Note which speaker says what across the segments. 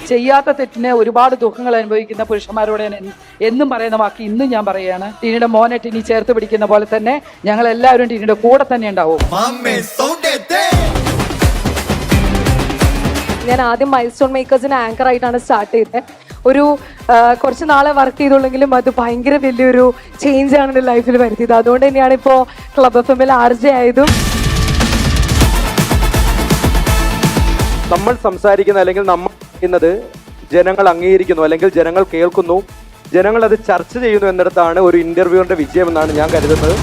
Speaker 1: ചെയ്യാത്ത തെറ്റിന് ഒരുപാട് ദുഃഖങ്ങൾ അനുഭവിക്കുന്ന പുരുഷന്മാരോട് ഞാൻ എന്നും പറയുന്ന വാക്ക് ഇന്നും ഞാൻ പറയുകയാണ്, ടിനിയുടെ മോനെ ടിനി ചേർത്ത് പിടിക്കുന്ന പോലെ തന്നെ ഞങ്ങൾ എല്ലാവരും ടിനിയുടെ കൂടെ തന്നെ ഉണ്ടാവും.
Speaker 2: ഞാൻ ആദ്യം മൈൽ സ്റ്റോൺ മേക്കേഴ്സിന് ആങ്കർ ആയിട്ടാണ് സ്റ്റാർട്ട് ചെയ്തത്. ഒരു കുറച്ച് നാളെ വർക്ക് ചെയ്തുള്ളെങ്കിലും അത് ഭയങ്കര വലിയൊരു ചേഞ്ച് ആണ് എൻ്റെ ലൈഫിൽ വരുത്തിയത്. അതുകൊണ്ട് തന്നെയാണ് ഇപ്പോൾ ക്ലബ് എഫ് എമ്മിൽ RJ ആയതും.
Speaker 3: നമ്മൾ സംസാരിക്കുന്ന അല്ലെങ്കിൽ നമ്മൾ ചെയ്യുന്നത് ജനങ്ങൾ അംഗീകരിക്കുന്നു അല്ലെങ്കിൽ ജനങ്ങൾ കേൾക്കുന്നു, ജനങ്ങൾ അത് ചർച്ച ചെയ്യുന്നു എന്നിടത്താണ് ഒരു ഇന്റർവ്യൂവിന്റെ വിജയം എന്നാണ് ഞാൻ കരുതുന്നത്.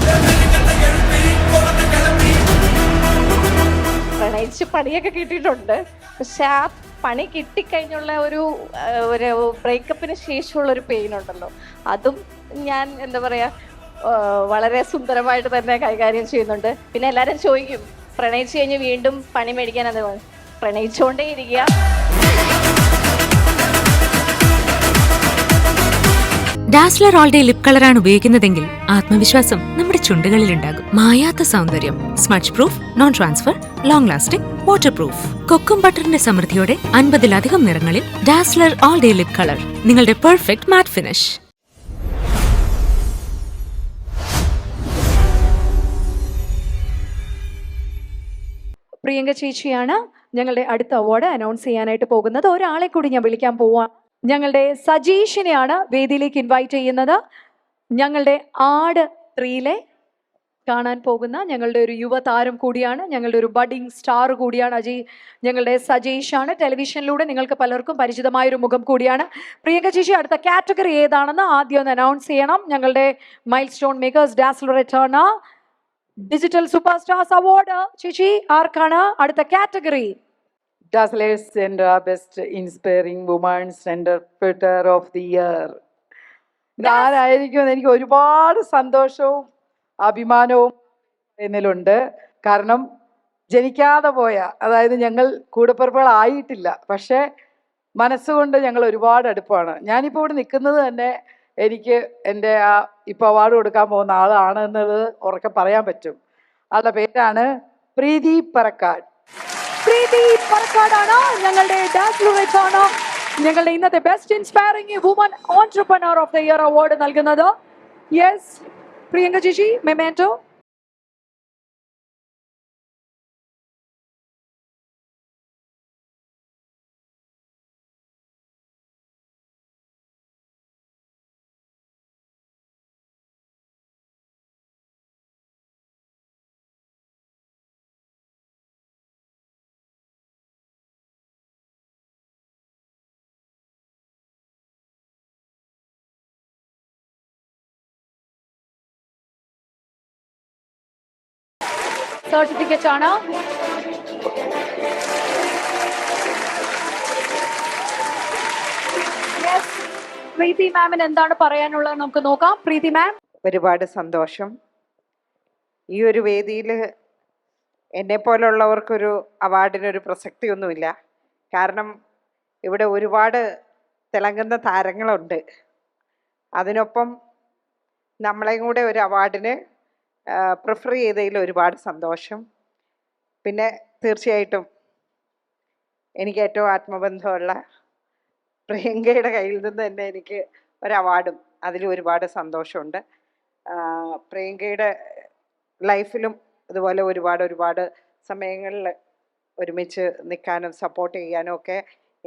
Speaker 4: പ്രണയിച്ച് പണിയൊക്കെ കിട്ടിയിട്ടുണ്ട്, പക്ഷെ ആ പണി കിട്ടിക്കഴിഞ്ഞുള്ള ഒരു ബ്രേക്കപ്പിന് ശേഷമുള്ള ഒരു പെയിൻ ഉണ്ടല്ലോ, അതും ഞാൻ എന്താ പറയാ വളരെ സുന്ദരമായിട്ട് തന്നെ കൈകാര്യം ചെയ്യുന്നുണ്ട്. പിന്നെ എല്ലാവരും ചോദിക്കും പ്രണയിച്ച് കഴിഞ്ഞ് വീണ്ടും പണി മേടിക്കാൻ, അത് പ്രണയിച്ചുകൊണ്ടേ ഇരിക്കുക.
Speaker 5: ഡാസ്ലർ ഓൾ ഡേ ലിപ് കളറാണ് ഉപയോഗിക്കുന്നതെങ്കിൽ ആത്മവിശ്വാസം നമ്മുടെ ചുണ്ടുകളിൽ ഉണ്ടാകും. മായാത്ത സൗന്ദര്യം, smudge proof, non transfer, long lasting, water proof. Kokum ബട്ടറിന്റെ സമൃദ്ധിയോടെ 50-ലധികം നിറങ്ങളിൽ Dazzler all day lip colour, നിങ്ങളുടെ പെർഫെക്റ്റ് മാറ്റ് ഫിനിഷ്.
Speaker 2: പ്രിയങ്ക ചേച്ചിയാണ് ഞങ്ങളുടെ അടുത്ത അവാർഡ് അനൗൺസ് ചെയ്യാനായിട്ട് പോകുന്നത്. ഒരാളെ കൂടി ഞാൻ വിളിക്കാൻ പോവാണ്. ഞങ്ങളുടെ സജീഷിനെയാണ് വേദിയിലേക്ക് ഇൻവൈറ്റ് ചെയ്യുന്നത്. ഞങ്ങളുടെ ആട് 3-ലെ കാണാൻ പോകുന്ന ഞങ്ങളുടെ ഒരു യുവതാരം കൂടിയാണ്, ഞങ്ങളുടെ ഒരു ബഡിങ് സ്റ്റാർ കൂടിയാണ് ഞങ്ങളുടെ സജീഷാണ്. ടെലിവിഷനിലൂടെ നിങ്ങൾക്ക് പലർക്കും പരിചിതമായൊരു മുഖം കൂടിയാണ്. പ്രിയങ്ക ചേച്ചി, അടുത്ത കാറ്റഗറി ഏതാണെന്ന് ആദ്യം ഒന്ന് അനൗൺസ് ചെയ്യണം. ഞങ്ങളുടെ mile stone makers Dazzler return digital super stars award ചേച്ചി ആർക്കാണ് അടുത്ത category?
Speaker 1: Dazzler's centre best inspiring women's entrepreneur of the year. ഇതാരായിരിക്കും? എനിക്ക് ഒരുപാട് സന്തോഷവും അഭിമാനവും എന്നിലുണ്ട്. കാരണം ജനിക്കാതെ പോയ, അതായത് ഞങ്ങൾ കൂടപ്പിറപ്പുകളായിട്ടില്ല, പക്ഷേ മനസ്സുകൊണ്ട് ഞങ്ങൾ ഒരുപാട് അടുപ്പമാണ്. ഞാനിപ്പോൾ ഇവിടെ നിൽക്കുന്നത് തന്നെ എനിക്ക് എൻ്റെ ഇപ്പോൾ അവാർഡ് കൊടുക്കാൻ പോകുന്ന ആളാണ് എന്നുള്ളത് ഉറക്കെ പറയാൻ പറ്റും. ആളുടെ പേരാണ് പ്രീതി പറക്കാട്.
Speaker 2: പ്രീതി പറക്കാടാണ് ഞങ്ങളുടെ ഞങ്ങളുടെ ഇന്നത്തെ best inspiring woman entrepreneur of the year award നൽകുന്നത്. യെസ് പ്രിയങ്ക ചേച്ചി, മെമന്റോ. സർട്ടിഫിക്കറ്റ് ആണ്. പ്രീതി മാമിന് എന്താണ് പറയാനുള്ളത് നമുക്ക് നോക്കാം. പ്രീതി മാം.
Speaker 6: ഒരുപാട് സന്തോഷം. ഈ ഒരു വേദിയിൽ എന്നെ പോലുള്ളവർക്കൊരു അവാർഡിനൊരു പ്രസക്തിയൊന്നുമില്ല. കാരണം ഇവിടെ ഒരുപാട് തിളങ്ങുന്ന താരങ്ങളുണ്ട്. അതിനൊപ്പം നമ്മളെയും കൂടെ ഒരു അവാർഡിന് പ്രിഫർ ചെയ്തതിൽ ഒരുപാട് സന്തോഷം. പിന്നെ തീർച്ചയായിട്ടും എനിക്ക് ഏറ്റവും ആത്മബന്ധമുള്ള പ്രിയങ്കയുടെ കയ്യിൽ നിന്ന് തന്നെ എനിക്ക് ഒരു അവാർഡും അതിൽ ഒരുപാട് സന്തോഷമുണ്ട്. പ്രിയങ്കയുടെ ലൈഫിലും അതുപോലെ ഒരുപാട് സമയങ്ങളിൽ ഒരുമിച്ച് നിൽക്കാനും സപ്പോർട്ട് ചെയ്യാനും ഒക്കെ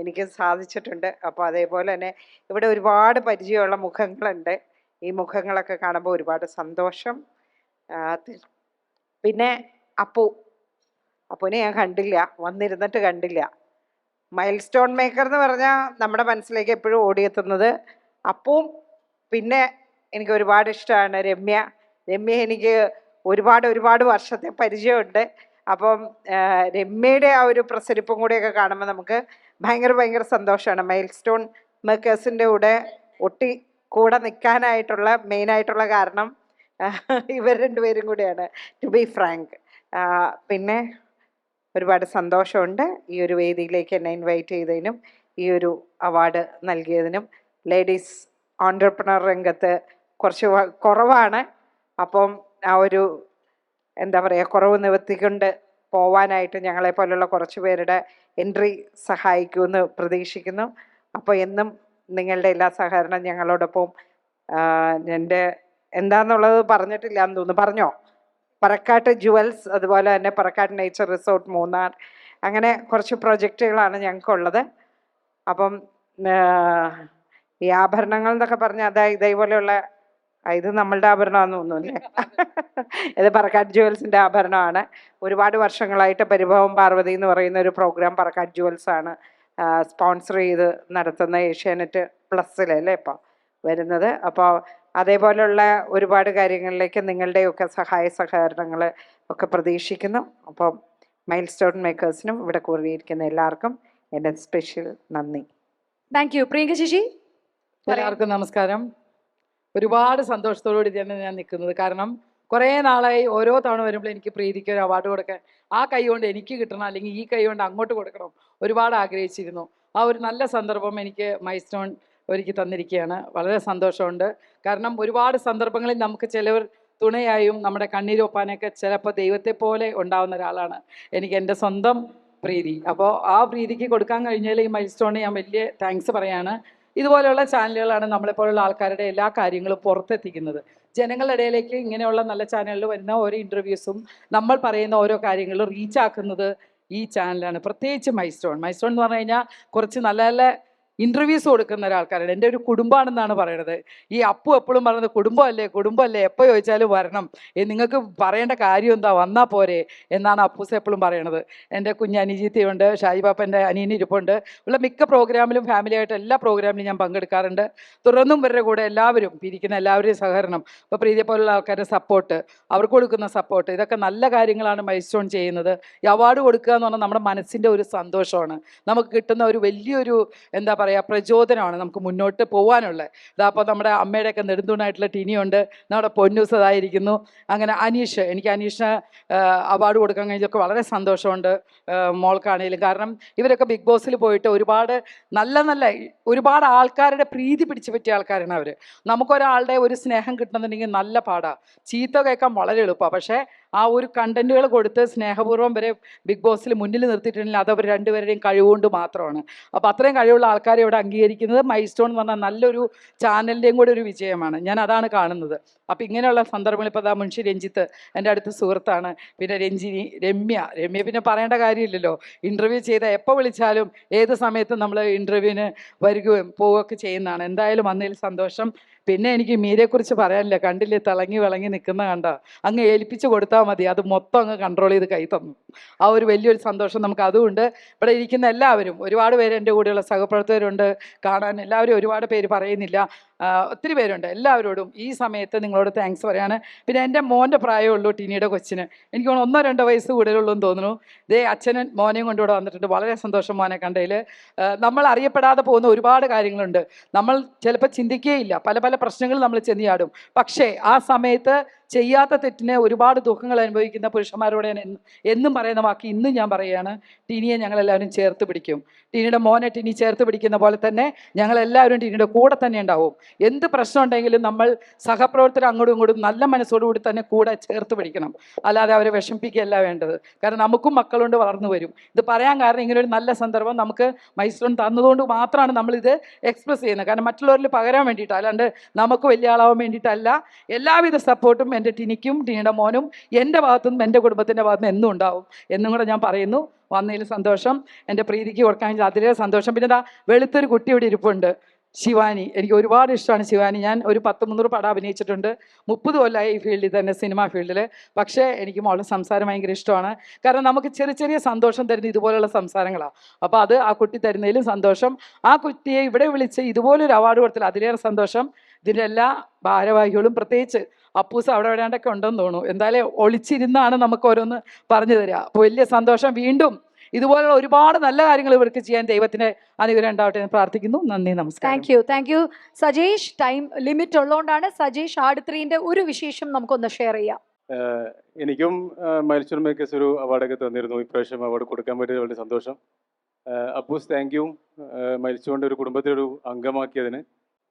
Speaker 6: എനിക്ക് സാധിച്ചിട്ടുണ്ട്. അപ്പോൾ അതേപോലെ തന്നെ ഇവിടെ ഒരുപാട് പരിചയമുള്ള മുഖങ്ങളുണ്ട്. ഈ മുഖങ്ങളൊക്കെ കാണുമ്പോൾ ഒരുപാട് സന്തോഷം. പിന്നെ അപ്പുവിനെ ഞാൻ കണ്ടില്ല, വന്നിരുന്നിട്ട് കണ്ടില്ല. മൈൽ സ്റ്റോൺ മേക്കർ എന്ന് പറഞ്ഞാൽ നമ്മുടെ മനസ്സിലേക്ക് എപ്പോഴും ഓടിയെത്തുന്നത് അപ്പുവും. പിന്നെ എനിക്ക് ഒരുപാട് ഇഷ്ടമാണ് രമ്യ. എനിക്ക് ഒരുപാട് വർഷത്തെ പരിചയമുണ്ട്. അപ്പം രമ്യയുടെ ആ ഒരു പ്രസരിപ്പും കൂടെയൊക്കെ കാണുമ്പോൾ നമുക്ക് ഭയങ്കര സന്തോഷമാണ്. മൈൽ സ്റ്റോൺ മേക്കേഴ്സിൻ്റെ കൂടെ നിൽക്കാനായിട്ടുള്ള മെയിനായിട്ടുള്ള കാരണം ഇവർ രണ്ടുപേരും കൂടെയാണ്, ടു ബി ഫ്രാങ്ക്. പിന്നെ ഒരുപാട് സന്തോഷമുണ്ട് ഈ ഒരു വേദിയിലേക്ക് എന്നെ ഇൻവൈറ്റ് ചെയ്തതിനും ഈ ഒരു അവാർഡ് നൽകിയതിനും. ലേഡീസ് ഓൺട്രപ്രണർ രംഗത്ത് കുറച്ച് കുറവാണ്. അപ്പം ആ ഒരു എന്താ പറയുക കുറവ് നിവർത്തിക്കൊണ്ട് പോവാനായിട്ട് ഞങ്ങളെപ്പോലുള്ള കുറച്ച് പേരുടെ എൻട്രി സഹായിക്കുമെന്ന് പ്രതീക്ഷിക്കുന്നു. അപ്പോൾ എന്നും നിങ്ങളുടെ എല്ലാ സഹകരണം ഞങ്ങളോടൊപ്പം. എൻ്റെ എന്താണെന്നുള്ളത് പറഞ്ഞിട്ടില്ല എന്ന് തോന്നുന്നു. പറഞ്ഞോ? പറക്കാട്ട് ജുവൽസ്, അതുപോലെ തന്നെ പറക്കാട്ട് നേച്ചർ റിസോർട്ട് മൂന്നാർ, അങ്ങനെ കുറച്ച് പ്രൊജക്റ്റുകളാണ് ഞങ്ങൾക്കുള്ളത്. അപ്പം ഈ ആഭരണങ്ങൾ എന്നൊക്കെ പറഞ്ഞാൽ ഇതേപോലെയുള്ള ഇത് നമ്മളുടെ ആഭരണമാണെന്ന് തോന്നുന്നു അല്ലേ? ഇത് പറക്കാട്ട് ജുവൽസിൻ്റെ ആഭരണമാണ്. ഒരുപാട് വർഷങ്ങളായിട്ട് പരിഭവം പാർവതി എന്ന് പറയുന്ന ഒരു പ്രോഗ്രാം പറക്കാട്ട് ജുവൽസ് ആണ് സ്പോൺസർ ചെയ്ത് നടത്തുന്ന ഏഷ്യാനെറ്റ് പ്ലസ്സിലല്ലേ ഇപ്പോൾ വരുന്നത്. അപ്പോൾ അതേപോലെയുള്ള ഒരുപാട് കാര്യങ്ങളിലേക്ക് നിങ്ങളുടെയൊക്കെ സഹായ സഹകരണങ്ങൾ ഒക്കെ പ്രതീക്ഷിക്കുന്നു. അപ്പം മൈൽ സ്റ്റോൺ മേക്കേഴ്സിനും ഇവിടെ കൂടിയിരിക്കുന്ന എല്ലാവർക്കും എൻ്റെ സ്പെഷ്യൽ നന്ദി.
Speaker 2: Thank you. പ്രിയങ്ക ചേച്ചി.
Speaker 1: എല്ലാവർക്കും നമസ്കാരം. ഒരുപാട് സന്തോഷത്തോടുകൂടി തന്നെ ഞാൻ നിൽക്കുന്നത്. കാരണം കുറേ നാളായി ഓരോ തവണ വരുമ്പോൾ എനിക്ക് പ്രീതിക്ക് ഒരു അവാർഡ് കൊടുക്കാൻ ആ കൈ കൊണ്ട് എനിക്ക് കിട്ടണം, അല്ലെങ്കിൽ ഈ കൈ കൊണ്ട് അങ്ങോട്ട് കൊടുക്കണം, ഒരുപാട് ആഗ്രഹിച്ചിരുന്നു. ആ ഒരു നല്ല സന്ദർഭം എനിക്ക് മൈൽ സ്റ്റോൺ ഒരുക്കി തന്നിരിക്കുകയാണ്. വളരെ സന്തോഷമുണ്ട്. കാരണം ഒരുപാട് സന്ദർഭങ്ങളിൽ നമുക്ക് ചിലവർ തുണയായും നമ്മുടെ കണ്ണീരൊപ്പാനൊക്കെ ചിലപ്പോൾ ദൈവത്തെ പോലെ ഉണ്ടാവുന്ന ഒരാളാണ് എനിക്ക് എൻ്റെ സ്വന്തം പ്രീതി. അപ്പോൾ ആ പ്രീതിക്ക് കൊടുക്കാൻ കഴിഞ്ഞാൽ ഈ മൈൽ സ്റ്റോണിന് ഞാൻ വലിയ താങ്ക്സ് പറയാണ്. ഇതുപോലെയുള്ള ചാനലുകളാണ് നമ്മളെപ്പോലുള്ള ആൾക്കാരുടെ എല്ലാ കാര്യങ്ങളും പുറത്തെത്തിക്കുന്നത്. ജനങ്ങളുടെ ഇടയിലേക്ക് ഇങ്ങനെയുള്ള നല്ല ചാനലുകളിൽ വരുന്ന ഓരോ ഇൻ്റർവ്യൂസും നമ്മൾ പറയുന്ന ഓരോ കാര്യങ്ങളും റീച്ചാക്കുന്നത് ഈ ചാനലാണ്. പ്രത്യേകിച്ച് മൈൽ സ്റ്റോൺ എന്ന് പറഞ്ഞു കഴിഞ്ഞാൽ കുറച്ച് നല്ല നല്ല ഇൻ്റർവ്യൂസ് കൊടുക്കുന്ന ഒരാൾക്കാരാണ്. എൻ്റെ ഒരു കുടുംബമാണെന്നാണ് പറയണത്. ഈ അപ്പു എപ്പോഴും പറയുന്നത് കുടുംബമല്ലേ എപ്പോൾ ചോദിച്ചാലും വരണം, നിങ്ങൾക്ക് പറയേണ്ട കാര്യം എന്താ, വന്നാൽ പോരെ എന്നാണ് അപ്പൂസ് എപ്പോഴും പറയണത്. എൻ്റെ കുഞ്ഞനിജിത്തിയുണ്ട്, ഷാജി പാപ്പൻ്റെ അനിയൻ ഇരിപ്പുണ്ട്. ഉള്ള മിക്ക പ്രോഗ്രാമിലും ഫാമിലിയായിട്ട് എല്ലാ പ്രോഗ്രാമിലും ഞാൻ പങ്കെടുക്കാറുണ്ട്. തുടർന്നും ഇവരുടെ കൂടെ എല്ലാവരും ഇരിക്കുന്ന എല്ലാവരുടെയും സഹകരണം, ഇപ്പോൾ പ്രീതിയെ പോലുള്ള ആൾക്കാരുടെ സപ്പോർട്ട്, അവർക്ക് കൊടുക്കുന്ന സപ്പോർട്ട്, ഇതൊക്കെ നല്ല കാര്യങ്ങളാണ് മൈൽ സ്റ്റോൺ ചെയ്യുന്നത്. ഈ അവാർഡ് കൊടുക്കുക എന്ന് പറഞ്ഞാൽ നമ്മുടെ മനസ്സിൻ്റെ ഒരു സന്തോഷമാണ്. നമുക്ക് കിട്ടുന്ന ഒരു വലിയൊരു എന്താ പറയുക പ്രചോദനമാണ് നമുക്ക് മുന്നോട്ട് പോകാനുള്ളത്. ഇതപ്പോൾ നമ്മുടെ അമ്മയുടെയൊക്കെ നെടുന്തൂണായിട്ടുള്ള ടിനിയുണ്ട്, നമ്മുടെ പൊന്നൂസ് അതായിരിക്കുന്നു. അങ്ങനെ എനിക്ക് അനീഷിന് അവാർഡ് കൊടുക്കാൻ കഴിഞ്ഞതൊക്കെ വളരെ സന്തോഷമുണ്ട്, മോൾക്കാണേലും. കാരണം ഇവരൊക്കെ ബിഗ് ബോസിൽ പോയിട്ട് ഒരുപാട് ഒരുപാട് ആൾക്കാരുടെ പ്രീതി പിടിച്ചു പറ്റിയ ആൾക്കാരാണ് അവർ. നമുക്കൊരാളുടെ ഒരു സ്നേഹം കിട്ടണമെന്നുണ്ടെങ്കിൽ നല്ല പാടാണ്. ചീത്ത കേൾക്കാൻ വളരെ എളുപ്പമാണ്. പക്ഷേ ആ ഒരു കണ്ടന്റുകൾ കൊടുത്ത് സ്നേഹപൂർവ്വം വരെ ബിഗ് ബോസിൽ മുന്നിൽ നിർത്തിയിട്ടുണ്ടെങ്കിൽ അത് അവർ രണ്ടുപേരുടെയും കഴിവുകൊണ്ട് മാത്രമാണ്. അപ്പോൾ അത്രയും കഴിവുള്ള ആൾക്കാരെ ഇവിടെ അംഗീകരിക്കുന്നത് മൈൽ സ്റ്റോൺ എന്ന് പറഞ്ഞാൽ നല്ലൊരു ചാനലിൻ്റെയും കൂടെ ഒരു വിജയമാണ്. ഞാൻ അതാണ് കാണുന്നത്. അപ്പോൾ ഇങ്ങനെയുള്ള സന്ദർഭങ്ങൾ ഇപ്പോൾ മുൻഷി രഞ്ജിത്ത് എൻ്റെ അടുത്ത സുഹൃത്താണ്. പിന്നെ രമ്യ പിന്നെ പറയേണ്ട കാര്യമില്ലല്ലോ. ഇൻ്റർവ്യൂ ചെയ്ത എപ്പോൾ വിളിച്ചാലും ഏത് സമയത്തും നമ്മൾ ഇൻ്റർവ്യൂവിന് വരികയും പോവുകയൊക്കെ ചെയ്യുന്നതാണ്. എന്തായാലും വന്നതിൽ സന്തോഷം. പിന്നെ എനിക്ക് മീരയെക്കുറിച്ച് പറയാനില്ല. കണ്ടില്ലേ, തിളങ്ങി വിളങ്ങി നിൽക്കുന്ന കണ്ട അങ്ങ് ഏൽപ്പിച്ച് കൊടുത്താൽ മതി, അത് മൊത്തം അങ്ങ് കൺട്രോൾ ചെയ്ത് കൈ തന്നു. ആ ഒരു വലിയൊരു സന്തോഷം നമുക്ക് അതുകൊണ്ട്. ഇവിടെ ഇരിക്കുന്ന എല്ലാവരും, ഒരുപാട് പേര് എൻ്റെ കൂടെയുള്ള സഹപ്രവർത്തകരുണ്ട്, കാണാൻ എല്ലാവരും ഒരുപാട് പേര് പറയുന്നില്ല, ഒത്തിരി പേരുണ്ട്. എല്ലാവരോടും ഈ സമയത്ത് നിങ്ങളോട് താങ്ക്സ് പറയാണ്. പിന്നെ എൻ്റെ മോൻ്റെ പ്രായമുള്ളൂ, ടിനിയുടെ കൊച്ചിന് എനിക്ക് 1-2 വയസ്സ് കൂടുതലുള്ളൂ എന്ന് തോന്നുന്നു. ഇതേ അച്ഛനും മോനെയും കൊണ്ടുകൂടെ വന്നിട്ടുണ്ട്. വളരെ സന്തോഷം മോനെ കണ്ടതിൽ. നമ്മൾ അറിയപ്പെടാതെ പോകുന്ന ഒരുപാട് കാര്യങ്ങളുണ്ട്. നമ്മൾ ചിലപ്പോൾ ചിന്തിക്കുകയില്ല, പല പല പ്രശ്നങ്ങൾ നമ്മൾ ചെന്നിയാടും. പക്ഷേ ആ സമയത്ത് ചെയ്യാത്ത തെറ്റിന് ഒരുപാട് ദുഃഖങ്ങൾ അനുഭവിക്കുന്ന പുരുഷന്മാരോട് ഞാൻ എന്നും പറയുന്ന വാക്ക് ഇന്നും ഞാൻ പറയുകയാണ്, ടിനിയെ ഞങ്ങളെല്ലാവരും ചേർത്ത് പിടിക്കും. ടിനിയുടെ മോനെ ടിനി ചേർത്ത് പിടിക്കുന്ന പോലെ തന്നെ ഞങ്ങളെല്ലാവരും ടിനിയുടെ കൂടെ തന്നെ ഉണ്ടാവും. എന്ത് പ്രശ്നം ഉണ്ടെങ്കിലും നമ്മൾ സഹപ്രവർത്തകർ അങ്ങോട്ടും ഇങ്ങോട്ടും നല്ല മനസ്സോടുകൂടി തന്നെ കൂടെ ചേർത്ത് പിടിക്കണം. അല്ലാതെ അവരെ വിഷമിപ്പിക്കുകയല്ല വേണ്ടത്. കാരണം നമുക്കും മക്കളുണ്ട്, വളർന്നു വരും. ഇത് പറയാൻ കാരണം ഇങ്ങനെ ഒരു നല്ല സന്ദർഭം നമുക്ക് മൈൽ സ്റ്റോൺ തന്നതുകൊണ്ട് മാത്രമാണ് നമ്മളിത് എക്സ്പ്രസ് ചെയ്യുന്നത്. കാരണം മറ്റുള്ളവരിൽ പകരാൻ വേണ്ടിയിട്ട്, അല്ലാണ്ട് നമുക്ക് വലിയ ആളാവാൻ വേണ്ടിയിട്ടല്ല. എല്ലാവിധ സപ്പോർട്ടും എൻ്റെ ടിനിക്കും ടിനിയുടെ മോനും എൻ്റെ ഭാഗത്തുനിന്നും എൻ്റെ കുടുംബത്തിൻ്റെ ഭാഗത്തുനിന്ന് എന്നും ഉണ്ടാവും എന്നും കൂടെ ഞാൻ പറയുന്നു. വന്നതിൽ സന്തോഷം. എൻ്റെ പ്രീതിക്ക് കൊടുക്കാൻ അതിലേറെ സന്തോഷം. പിന്നെ വെളുത്തൊരു കുട്ടി ഇവിടെ ഇരിപ്പുണ്ട്, ശിവാനി. എനിക്ക് ഒരുപാട് ഇഷ്ടമാണ് ശിവാനി. ഞാൻ ഒരു 10-300 പടം അഭിനയിച്ചിട്ടുണ്ട്. 30 കൊല്ലമായി ഈ ഫീൽഡിൽ തന്നെ, സിനിമാ ഫീൽഡിൽ. പക്ഷേ എനിക്ക് മോളുടെ സംസാരം ഭയങ്കര ഇഷ്ടമാണ്. കാരണം നമുക്ക് ചെറിയ ചെറിയ സന്തോഷം തരുന്ന ഇതുപോലുള്ള സംസാരങ്ങളാണ്. അപ്പോൾ അത് ആ കുട്ടി തരുന്നതിലും സന്തോഷം. ആ കുട്ടിയെ ഇവിടെ വിളിച്ച് ഇതുപോലൊരു അവാർഡ് കൊടുത്താൽ അതിലേറെ സന്തോഷം. ഇതിൻ്റെ എല്ലാ ഭാരവാഹികളും, പ്രത്യേകിച്ച് അപ്പൂസ് അവിടെ എവിടെയാണ്ടൊക്കെ ഉണ്ടെന്ന് തോന്നുന്നു, എന്തായാലും ഒളിച്ചിരുന്നാണ് നമുക്ക് ഓരോന്ന് പറഞ്ഞു തരിക. അപ്പോൾ വലിയ സന്തോഷം. വീണ്ടും ഇതുപോലുള്ള ഒരുപാട് നല്ല കാര്യങ്ങൾ ഇവർക്ക് ചെയ്യാൻ ദൈവത്തിന് അനുഗ്രഹം ഉണ്ടാവട്ടെ എന്ന് പ്രാർത്ഥിക്കുന്നു. നന്ദി, നമസ്കാരം.
Speaker 2: Thank you Sajesh. Time limit ഉള്ളതുകൊണ്ടാണ് സജേഷ് ആടുത്രീന്റെ ഒരു വിശേഷം നമുക്കൊന്ന് ഷെയർ ചെയ്യാം.
Speaker 7: എനിക്കും മൈൽ സ്റ്റോൺ മേക്കേഴ്സ് ഒരു അവാർഡൊക്കെ തന്നിരുന്നു. ഇപ്രാവശ്യം അവാർഡ് കൊടുക്കാൻ പറ്റിയത് വളരെ സന്തോഷം. Appoos thank you. മൈൽ സ്റ്റോണിൻ്റെ ഒരു കുടുംബത്തിലൊരു അംഗമാക്കിയതിന്.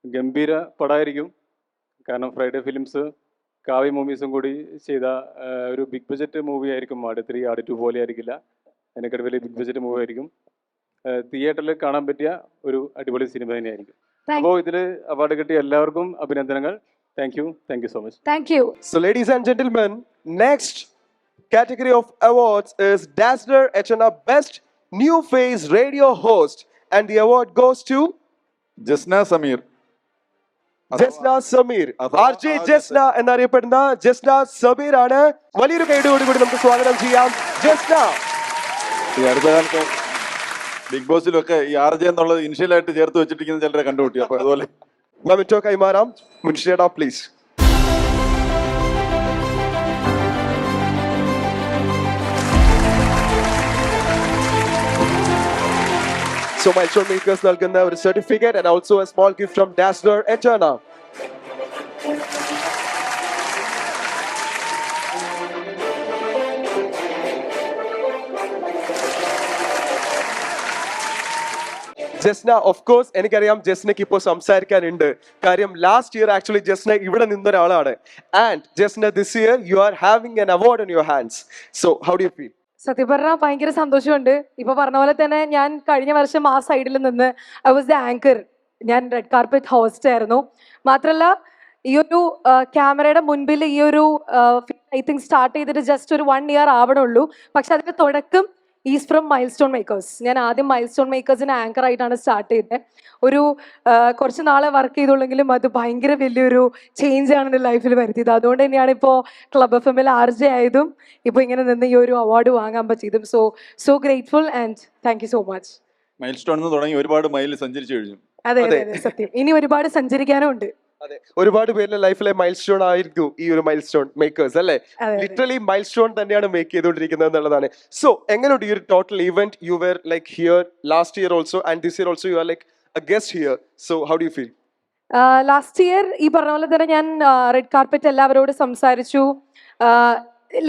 Speaker 7: ഗംഭീര പടമായിരിക്കും. കാരണം ഫ്രൈഡേ ഫിലിംസ് കാവ്യ മൂവീസും കൂടി ചെയ്ത ഒരു ബിഗ് ബഡ്ജറ്റ് മൂവി ആയിരിക്കും. ആട് 3, ആട് 2 പോലെ ആയിരിക്കില്ല. അതിനേക്കാൾ വലിയ ബിഗ് ബഡ്ജറ്റ് മൂവി ആയിരിക്കും. തിയേറ്ററിൽ കാണാൻ പറ്റിയ ഒരു അടിപൊളി സിനിമ തന്നെയായിരിക്കും.
Speaker 2: Thank-
Speaker 7: അപ്പോൾ ഇതിൽ അവാർഡ് കിട്ടിയ എല്ലാവർക്കും അഭിനന്ദനങ്ങൾ. Thank you so much.
Speaker 2: Thank U.
Speaker 8: So, ladies and gentlemen, next category of awards is Dazzler HNR Best New Phase Radio Host, and the award goes to
Speaker 9: Jasna Sameer.
Speaker 8: Jasna Sameer. RJ Jasna എന്നറിയപ്പെടുന്ന ജസ്ന സമീർ ആണ്. വലിയൊരു കൈയോടുകൂടി നമുക്ക് സ്വാഗതം ചെയ്യാം ജസ്ന.
Speaker 9: ഈ അടുത്ത കാലത്ത് ബിഗ് ബോസിലൊക്കെ ഈ RJ എന്നുള്ളത് ഇനിഷ്യലായിട്ട് ചേർത്ത് വെച്ചിട്ടിരിക്കുന്ന ചിലരെ കണ്ടുപിട്ടി. അപ്പൊ അതുപോലെ
Speaker 8: മൊമെന്റോ കൈമാറാം. മുൻഷിയേട്ടാ പ്ലീസ്. So, Milestone Makers നൽകുന്ന ഒരു certificate and also a small gift from Dazzler Eterna. Jasna, of course എനിക്കറിയാം ജസ്നയ്ക്ക് ഇപ്പോൾ സംസാരിക്കാനുണ്ട്. കാര്യം ലാസ്റ്റ് ഇയർ ആക്ച്വലി ജസ്ന ഇവിടെ നിന്നൊരാളാണ്. And Jasna, this year you are having an award in your hands. So, how do you feel?
Speaker 10: സത്യം പറഞ്ഞാൽ ഭയങ്കര സന്തോഷമുണ്ട്. ഇപ്പൊ പറഞ്ഞ പോലെ തന്നെ ഞാൻ കഴിഞ്ഞ വർഷം ആ സൈഡിൽ നിന്ന് ഐ വാസ് ദ ആങ്കർ. ഞാൻ റെഡ് കാർപ്പറ്റ് ഹോസ്റ്റ് ആയിരുന്നു. മാത്രമല്ല ഈ ഒരു ക്യാമറയുടെ മുൻപിൽ ഈ ഒരു ഐ തിങ്ക് സ്റ്റാർട്ട് ചെയ്തിട്ട് ജസ്റ്റ് ഒരു 1 year ആവണുള്ളൂ. പക്ഷെ അതിന്റെ തുടക്കം ഈസ് ഫ്രം മൈൽസ്റ്റോൺ മേക്കേഴ്സ്. ഞാൻ ആദ്യം മൈൽസ്റ്റോൺ മേക്കേഴ്സിന് ആങ്കർ ആയിട്ടാണ് സ്റ്റാർട്ട് ചെയ്തത്. ഒരു കുറച്ച് നാളെ വർക്ക് ചെയ്തുള്ളെങ്കിലും അത് ഭയങ്കര വലിയൊരു ചേഞ്ച് ആണ് എൻ്റെ ലൈഫിൽ വരുത്തിയത്. അതുകൊണ്ട് തന്നെയാണ് ഇപ്പോൾ ക്ലബ് FM RJ ആയതും ഇപ്പോൾ ഇങ്ങനെ നിന്ന് ഈ ഒരു അവാർഡ് വാങ്ങാൻ പറ്റിയതും. So grateful and thank you so much.
Speaker 9: Milestone തുടങ്ങി ഒരുപാട് മൈൽ സഞ്ചരിച്ചു കഴിഞ്ഞു.
Speaker 10: അതെ അതെ സത്യം. ഇനി ഒരുപാട് സഞ്ചരിക്കാനും ഉണ്ട്.
Speaker 8: അതെ, ഒരുപാട് പേരുടെ ലൈഫിലെ മൈൽ സ്റ്റോൺ ആയിരിക്കും ഈ ഒരു മൈൽ സ്റ്റോൺ മേക്കേഴ്സ് അല്ലേ? ലിറ്ററലി മൈൽ സ്റ്റോൺ തന്നെയാണ് മേക്ക് ചെയ്തുകൊണ്ടിരിക്കുന്നത് എന്നുള്ളതാണ്. സോ എങ്ങനെയുണ്ട് ഈ ഒരു total event? You were like here last year also and this year also you are like a guest here. So how do you feel?
Speaker 10: Last year ഈ പറഞ്ഞ പോലെ തന്നെ ഞാൻ റെഡ് കാർപ്പറ്റ് എല്ലാവരോടും സംസാരിച്ചു.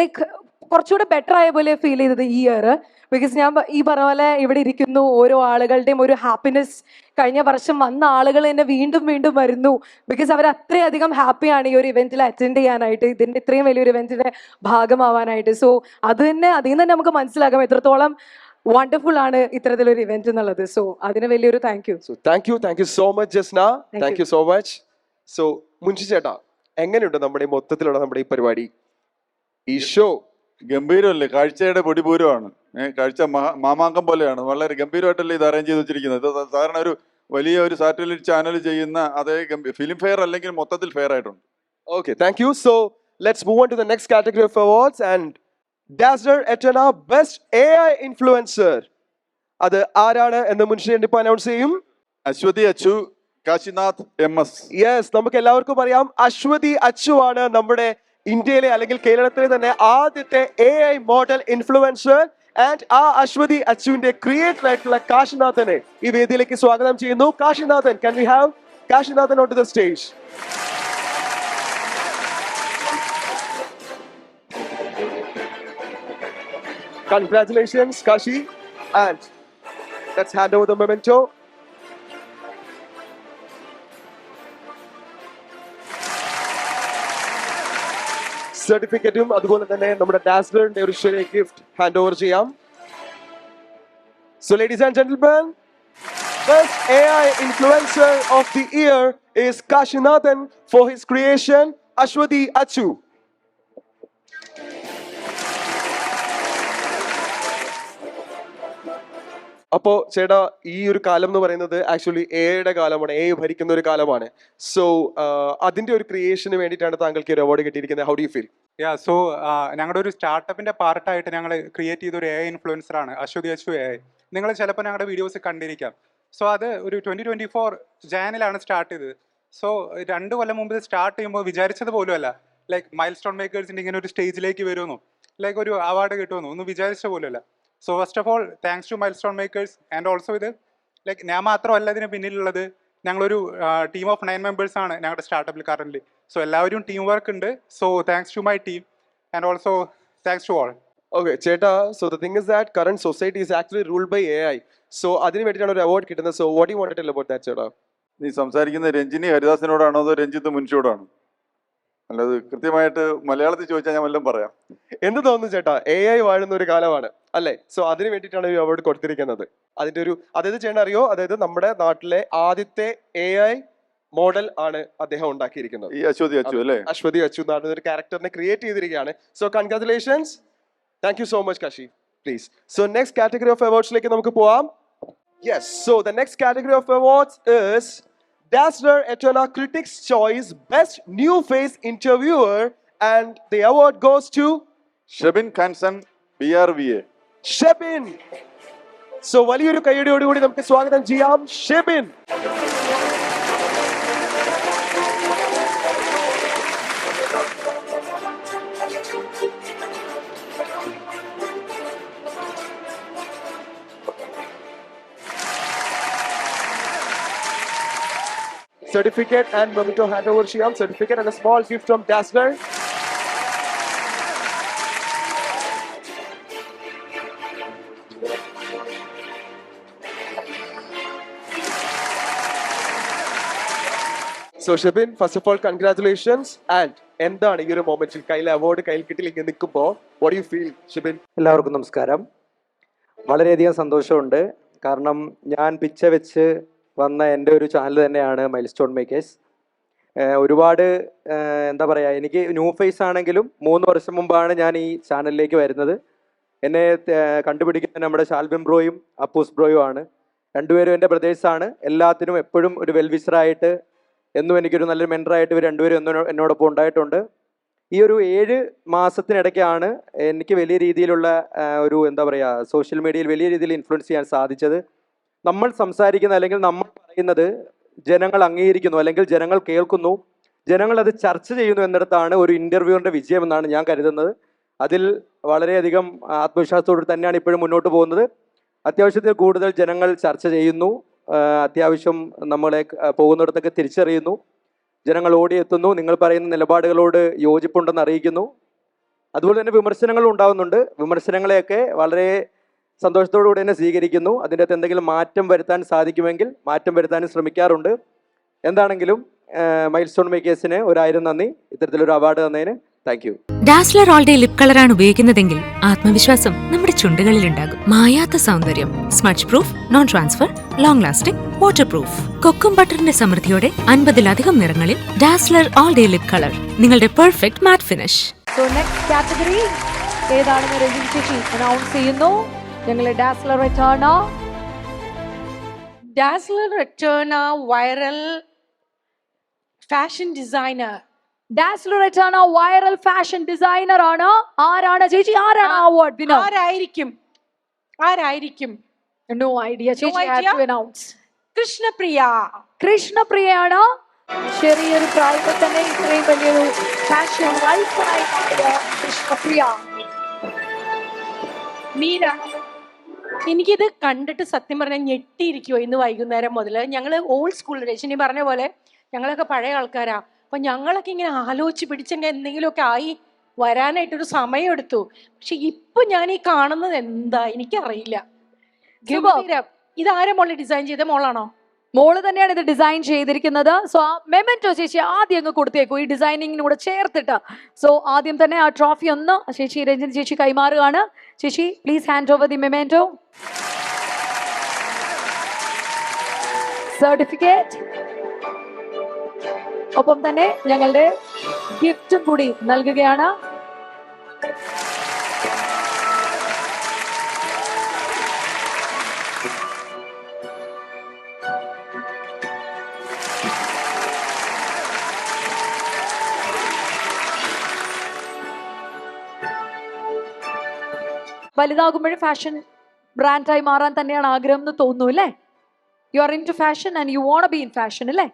Speaker 10: ലൈക്ക് കുറച്ചുകൂടെ ബെറ്റർ ആയ പോലെ ഫീൽ ചെയ്തത് ഈ ഇയർ. ബിക്കോസ് ഞാൻ ഈ പറഞ്ഞ പോലെ ഇവിടെ ഇരിക്കുന്നു, ഓരോ ആളുകളുടെയും ഒരു ഹാപ്പിനെസ്. കഴിഞ്ഞ വർഷം വന്ന ആളുകൾ തന്നെ വീണ്ടും വീണ്ടും വരുന്നു. ബിക്കോസ് അവർ അത്രയധികം ഹാപ്പിയാണ് ഈ ഒരു ഇവന്റിൽ അറ്റൻഡ് ചെയ്യാനായിട്ട്, ഇതിന്റെ ഇത്രയും വലിയൊരു ഇവന്റിന്റെ ഭാഗമാവാനായിട്ട്. സോ അതിൽ നിന്ന് നമുക്ക് മനസ്സിലാക്കാം എത്രത്തോളം വണ്ടർഫുൾ ആണ് ഇത്തരത്തിലൊരു ഇവന്റ് എന്നുള്ളത്. സോ അതിന് വലിയൊരു thank you.
Speaker 8: So thank you so much Jasna. Thank you so much. So Munshi ചേട്ടാ, എങ്ങനെയുണ്ട് നമ്മുടെ മൊത്തത്തിലുള്ള നമ്മുടെ ഈ പരിപാടി, ഈ ഷോ?
Speaker 9: ഗംഭീരമല്ലേ? കാഴ്ചയുടെ പൊടിപൂരമാണ്. കാഴ്ച മാമാങ്കം പോലെയാണ്. വളരെ ഗംഭീരമായിട്ടല്ലേ ഇത് അറേഞ്ച് ചെയ്ത് വെച്ചിരിക്കുന്നത്. ഇത് സാധാരണ ഒരു വലിയ ഒരു സാറ്റലൈറ്റ് ചാനൽ ചെയ്യുന്ന അതേ ഫിലിം ഫെയർ അല്ലെങ്കിൽ മൊത്തത്തിൽ ഫെയർ ആയിട്ടുണ്ട്.
Speaker 8: Okay, thank you. So let's move on to the next category of awards, and Dazzler Eterna Best AI Influencer. അത് ആരാണ് എന്ന് മുൻഷി ഇപ്പൊ അനൗൺസ് ചെയ്യും.
Speaker 9: അശ്വതി അച്ചു, കാശിനാഥ് MS.
Speaker 8: യെസ്, നമുക്ക് എല്ലാവർക്കും അറിയാം അശ്വതി അച്ചു ആണ് നമ്മുടെ ഇന്ത്യയിലെ അല്ലെങ്കിൽ കേരളത്തിലെ തന്നെ ആദ്യത്തെ AI മോഡൽ ഇൻഫ്ലുവൻസർ. ആൻഡ് ആ അശ്വതി അച്ചുവിന്റെ ക്രിയേറ്റർ ആയിട്ടുള്ള കാശിനാഥനെ ഈ വേദിയിലേക്ക് സ്വാഗതം ചെയ്യുന്നു. Kashinathan, can we have Kashinathan onto the stage? Congratulations, Kashi. And let's hand over the memento. സർട്ടിഫിക്കറ്റും അതുപോലെ തന്നെ നമ്മുടെ ഡാസ്ലറിന്റെ ഒരു ചെറിയ ഗിഫ്റ്റ് ഹാൻഡ് ഓവർ ചെയ്യാം. So ladies and gentlemen, best AI influencer of the year is Kashinathan for his creation Ashwati Achu. അപ്പോ ചേട്ടാ, ഈ ഒരു കാലം എന്ന് പറയുന്നത് ആക്ച്വലി എയുടെ കാലമാണ്, എ ഭരിക്കുന്ന ഒരു കാലമാണ്. സോ അതിന്റെ ഒരു ക്രിയേഷന് വേണ്ടിയിട്ടാണ് താങ്കൾക്ക് ഒരു അവാർഡ് കിട്ടിയിരിക്കുന്നത്. How do you feel?
Speaker 11: So ഞങ്ങളുടെ ഒരു സ്റ്റാർട്ടപ്പിന്റെ പാർട്ടായിട്ട് ഞങ്ങൾ ക്രിയേറ്റ് ചെയ്ത ഒരു AI ഇൻഫ്ലുവൻസറാണ് അശ്വതി അച്ചു AI. നിങ്ങൾ ചിലപ്പോൾ ഞങ്ങളുടെ വീഡിയോസ് കണ്ടിരിക്കാം. സോ അത് ഒരു 2024 ജാനിലാണ് സ്റ്റാർട്ട് ചെയ്തത്. സോ 2 കൊല്ലം മുമ്പ് സ്റ്റാർട്ട് ചെയ്യുമ്പോൾ വിചാരിച്ചത് പോലുമല്ല ലൈക്ക് മൈൽ സ്റ്റോൺ മേക്കേഴ്സിന്റെ ഇങ്ങനെ ഒരു സ്റ്റേജിലേക്ക് വരുമെന്നോ ലൈക്ക് ഒരു അവാർഡ് കിട്ടുമെന്നോ ഒന്നും വിചാരിച്ച പോലുമല്ല. So first of all thanks to mile stone makers. And also ഇത് ലൈക്ക് ഞാൻ മാത്രമല്ല ഇതിന് പിന്നിലുള്ളത്. ഞങ്ങളൊരു ടീം ഓഫ് 9 മെമ്പേഴ്സ് ആണ് ഞങ്ങളുടെ സ്റ്റാർട്ടപ്പിൽ കറന്റ്. സോ എല്ലാവരും ടീം വർക്ക് ഉണ്ട്. So thanks to my team and also thanks to all.
Speaker 8: Okay, ചേട്ടാ, so the thing is that current society is actually ruled by AI. So അതിന് വേണ്ടിയിട്ടാണ് ഒരു award കിട്ടുന്നത്. So what do you want to tell about that, ചേട്ടാ?
Speaker 9: നീ സംസാരിക്കുന്ന രഞ്ജിനി ഹരിദാസിനോടാണോ അതോ രഞ്ജിത്ത് മുൻഷിയോടാണോ? അല്ലാതെ കൃത്യമായിട്ട് മലയാളത്തിൽ ചോദിച്ചാൽ ഞാൻ വല്ലതും പറയാം.
Speaker 8: എന്ത് തോന്നുന്നു ചേട്ടാ, AI വാഴുന്ന ഒരു കാലമാണ് അല്ലേ? സോ അതിന് വേണ്ടിയിട്ടാണ് ഈ അവാർഡ് കൊടുത്തിരിക്കുന്നത്. അതിന്റെ ഒരു അതായത് ചേട്ടൻ അറിയോ, അതായത് നമ്മുടെ നാട്ടിലെ ആദ്യത്തെ AI മോഡൽ ആണ് അദ്ദേഹം ഉണ്ടാക്കിയിരിക്കുന്നത്.
Speaker 9: ഈ അശ്വതി അച്ചു അല്ലേ?
Speaker 8: അശ്വതി അച്ചു എന്നാണ് ഒരു ക്യാരക്ടറിനെ ക്രിയേറ്റ് ചെയ്തിരിക്കുകയാണ്. So congratulations, thank you so much കശി. Please. So next category of അവാർഡ്സിലേക്ക് നമുക്ക് പോവാം. Yes, so the next category of awards is Dazzler Eternal Critics Choice Best New Face Interviewer, and the award goes to
Speaker 9: Shebin Khanson, BRVA.
Speaker 8: Shebin. So വലിയൊരു കൈയടിയോടുകൂടി നമുക്ക് സ്വാഗതം ചെയ്യാം Shebin. Certificate and memento handover ചെയ്യാം. Certificate and a small gift from Dazzler. So Shabin, first of all, congratulations. And എന്താണ് ഈ ഒരു മൊമെന്റിൽ കയ്യിൽ അവാർഡ് കയ്യിൽ കിട്ടില്ല ഇങ്ങനെ നിൽക്കുമ്പോൾ what do you feel, Shabin?
Speaker 3: എല്ലാവർക്കും നമസ്കാരം. വളരെയധികം സന്തോഷമുണ്ട്. കാരണം ഞാൻ പിച്ച വെച്ച് വന്ന എൻ്റെ ഒരു ചാനൽ തന്നെയാണ് മൈൽ സ്റ്റോൺ മേക്കേഴ്സ്. ഒരുപാട് എന്താ പറയുക, എനിക്ക് ന്യൂ ഫേസ് ആണെങ്കിലും 3 വർഷം മുമ്പാണ് ഞാൻ ഈ ചാനലിലേക്ക് വരുന്നത്. എന്നെ കണ്ടുപിടിക്കുന്നത് നമ്മുടെ ഷാൽബിൻ ബ്രോയും അപ്പൂസ് ബ്രോയും ആണ്. രണ്ടുപേരും എൻ്റെ ബ്രദേഴ്സാണ്. എല്ലാത്തിനും എപ്പോഴും ഒരു വെൽവിഷറായിട്ട് എന്നും എനിക്കൊരു നല്ലൊരു മെൻറ്ററായിട്ട് ഇവർ രണ്ടുപേരും എന്നോടൊപ്പം ഉണ്ടായിട്ടുണ്ട്. ഈ ഒരു 7 മാസത്തിനിടയ്ക്കാണ് എനിക്ക് വലിയ രീതിയിലുള്ള ഒരു എന്താ പറയുക, സോഷ്യൽ മീഡിയയിൽ വലിയ രീതിയിൽ ഇൻഫ്ലുവൻസ് ചെയ്യാൻ സാധിച്ചത്. നമ്മൾ സംസാരിക്കുന്ന അല്ലെങ്കിൽ നമ്മൾ പറയുന്നത് ജനങ്ങൾ അംഗീകരിക്കുന്നു അല്ലെങ്കിൽ ജനങ്ങൾ കേൾക്കുന്നു, ജനങ്ങൾ അത് ചർച്ച ചെയ്യുന്നു എന്നിടത്താണ് ഒരു ഇൻ്റർവ്യൂവിൻ്റെ വിജയം എന്നാണ് ഞാൻ കരുതുന്നത്. അതിൽ വളരെയധികം ആത്മവിശ്വാസത്തോடு തന്നെയാണ് ഇപ്പോഴും മുന്നോട്ട് പോകുന്നത്. അത്യാവശ്യത്തിൽ കൂടുതൽ ജനങ്ങൾ ചർച്ച ചെയ്യുന്നു, അത്യാവശ്യം നമ്മളെ പോകുന്നിടത്തൊക്കെ തിരിച്ചറിയുന്നു, ജനങ്ങൾ ഓടിയെത്തുന്നു, നിങ്ങൾ പറയുന്ന നിലപാടുകളോട് യോജിപ്പുണ്ടെന്ന് അറിയിക്കുന്നു. അതുപോലെ തന്നെ വിമർശനങ്ങളും ഉണ്ടാകുന്നുണ്ട്. വിമർശനങ്ങളെയൊക്കെ വളരെ സന്തോഷത്തോടു കൂടി തന്നെ സ്വീകരിക്കുന്നു. അതിൻ്റെ അകത്ത് എന്തെങ്കിലും മാറ്റം വരുത്താൻ സാധിക്കുമെങ്കിൽ മാറ്റം വരുത്താനും ശ്രമിക്കാറുണ്ട്. എന്താണെങ്കിലും മൈൽ സ്റ്റോൺ മേക്കേഴ്സിന് 1000 നന്ദി ഇത്തരത്തിലൊരു അവാർഡ് തന്നതിന്. Thank you.
Speaker 5: Dazzler all day lip കളറാണ് ഉപയോഗിക്കുന്നതെങ്കിൽ ആത്മവിശ്വാസം നമ്മുടെ ചുണ്ടുകളിലുണ്ടാകും. മായാത്ത സൗന്ദര്യം, smudge proof, non transfer, long lasting, water proof. Kokum ബട്ടറിന്റെ സമൃദ്ധിയോടെ 50-ലധികം നിറങ്ങളിൽ Dazzler all day lip colour, നിങ്ങളുടെ perfect matte finish.
Speaker 2: So next category ഏതാണെന്ന് രഞ്ജിനി ചേച്ചി അനൗൺസ് ചെയ്യുന്നു. ഞങ്ങളെ Dazzler
Speaker 12: Return viral fashion designer.
Speaker 2: Dazzler Return viral fashion designer ആണ്. ആരാണ് ചേച്ചി, ആരാണ് അവാർഡ് വിന്നർ?
Speaker 12: ആരായിരിക്കും?
Speaker 2: No idea. ചേച്ചി ഹാവ് ടു അനൗൺസ്. കൃഷ്ണപ്രിയയാണ്. ചെറിയൊരു പ്രായത്തിൽ തന്നെ ഇത്രയും വലിയൊരു ഫാഷൻ ഐക്കണായി മാറിയ കൃഷ്ണപ്രിയ.
Speaker 12: മീര, എനിക്കിത് കണ്ടിട്ട് സത്യം പറഞ്ഞാൽ ഞെട്ടിയിരിക്കുമോ ഇന്ന് വൈകുന്നേരം മുതൽ. ഞങ്ങൾ ഓൾഡ് സ്കൂൾ, രജനി പറഞ്ഞ പോലെ ഞങ്ങളൊക്കെ പഴയ ആൾക്കാരാ. അപ്പൊ ഞങ്ങളൊക്കെ ഇങ്ങനെ ആലോചിച്ച് പിടിച്ചെങ്കിൽ എന്തെങ്കിലുമൊക്കെ ആയി വരാനായിട്ടൊരു സമയം എടുത്തു. പക്ഷെ ഇപ്പൊ ഞാൻ ഈ കാണുന്നത് എന്താ എനിക്കറിയില്ല. ഇതാരാ മോളെ ഡിസൈൻ ചെയ്ത? മോളാണോ?
Speaker 2: മോള് തന്നെയാണ് ഇത് ഡിസൈൻ ചെയ്തിരിക്കുന്നത്. സോ ആ മെമെന്റോ ചേച്ചി ആദ്യം അങ്ങ് കൊടുത്തേക്കും, ഈ ഡിസൈനിങ്ങിനൂടെ ചേർത്തിട്ട്. സോ ആദ്യം തന്നെ ആ ട്രോഫി ഒന്ന് ചേച്ചി രഞ്ജിനി ചേച്ചി കൈമാറുകയാണ്. ചേച്ചി please hand over the memento. Certificate ഒപ്പം തന്നെ ഞങ്ങളുടെ ഗിഫ്റ്റും കൂടി നൽകുകയാണ്. വലുതാകുമ്പോഴും ഫാഷൻ ബ്രാൻഡായി മാറാൻ തന്നെയാണ് ആഗ്രഹം എന്ന് തോന്നുന്നു അല്ലേ? You are into fashion and you won't be in fashion അല്ലേ?